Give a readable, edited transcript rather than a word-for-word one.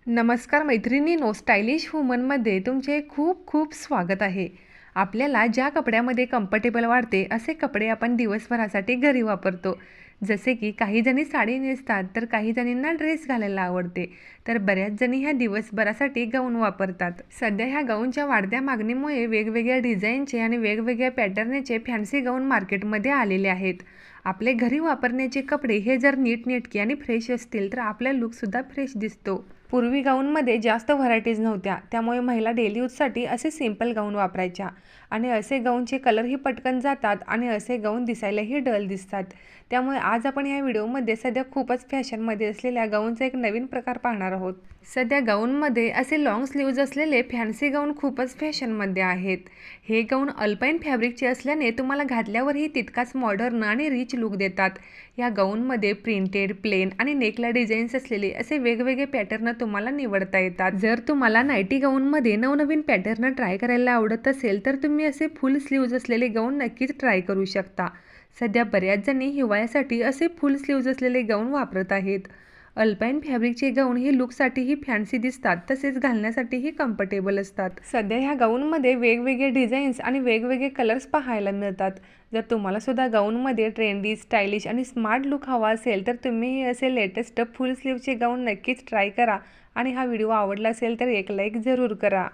नमस्कार मैत्रिणींनो, स्टायलिश वुमनमध्ये तुमचे खूप खूप स्वागत आहे. आपल्याला ज्या कपड्यामध्ये कम्फर्टेबल वाटते असे कपडे आपण दिवसभरासाठी घरी वापरतो. जसे की काही जणी साडी नेसतात, तर काही जणींना ड्रेस घालायला आवडते, तर बऱ्याच जणी ह्या दिवसभरासाठी गाऊन वापरतात. सध्या ह्या गाऊनच्या वाढत्या मागणीमुळे वेगवेगळ्या डिझाईनचे आणि वेगवेगळ्या पॅटर्नचे फॅन्सी गाऊन मार्केटमध्ये आलेले आहेत. आपले घरी वापरण्याचे कपडे हे जर नीटनेटके आणि फ्रेश असतील तर आपला लुकसुद्धा फ्रेश दिसतो. पूर्वी गाऊनमध्ये जास्त व्हरायटीज नव्हत्या, त्यामुळे महिला डेली यूजसाठी असे सिंपल गाऊन वापरायच्या आणि असे गाऊनचे कलरही पटकन जातात आणि असे गाऊन दिसायलाही डल दिसतात. त्यामुळे आज आपण या व्हिडिओमध्ये सध्या खूपच फॅशनमध्ये असलेल्या गाऊनचा एक नवीन प्रकार पाहणार आहोत. सध्या गाऊनमध्ये असे लॉंग स्लीव्ज असलेले फॅन्सी गाऊन खूपच फॅशनमध्ये आहेत. हे गाऊन अल्पाईन फॅब्रिकचे असल्याने तुम्हाला घातल्यावरही तितकाच मॉडर्न आणि रिच लुक देतात. या गाऊनमध्ये प्रिंटेड, प्लेन आणि नेकला डिझाईन्स असलेले असे वेगवेगळे पॅटर्न तुम्हाला निवडता येतात. जर तुम्हाला नाईटी गाऊनमध्ये नवनवीन पॅटर्न ट्राय करायला आवडत असेल तर तुम्ही असे फुल स्लीव्ज असलेले गाऊन नक्कीच ट्राय करू शकता. सध्या बऱ्याच जणी हिवाळ्यासाठी असे फुल स्लीव्ज असलेले गाऊन वापरत आहेत. अल्पाईन फॅब्रिकचे गाऊन हे लुकसाठीही फॅन्सी दिसतात, तसेच घालण्यासाठीही कम्फर्टेबल असतात. सध्या ह्या गाऊनमध्ये वेगवेगळे डिझाईन्स आणि वेगवेगळे कलर्स पाहायला मिळतात. जर तुम्हाला सुद्धा गाऊनमध्ये ट्रेंडी, स्टायलिश आणि स्मार्ट लुक हवा असेल तर तुम्हीही असे लेटेस्ट फुल स्लीव्हचे गाऊन नक्कीच ट्राय करा आणि हा व्हिडिओ आवडला असेल तर एक लाईक जरूर करा.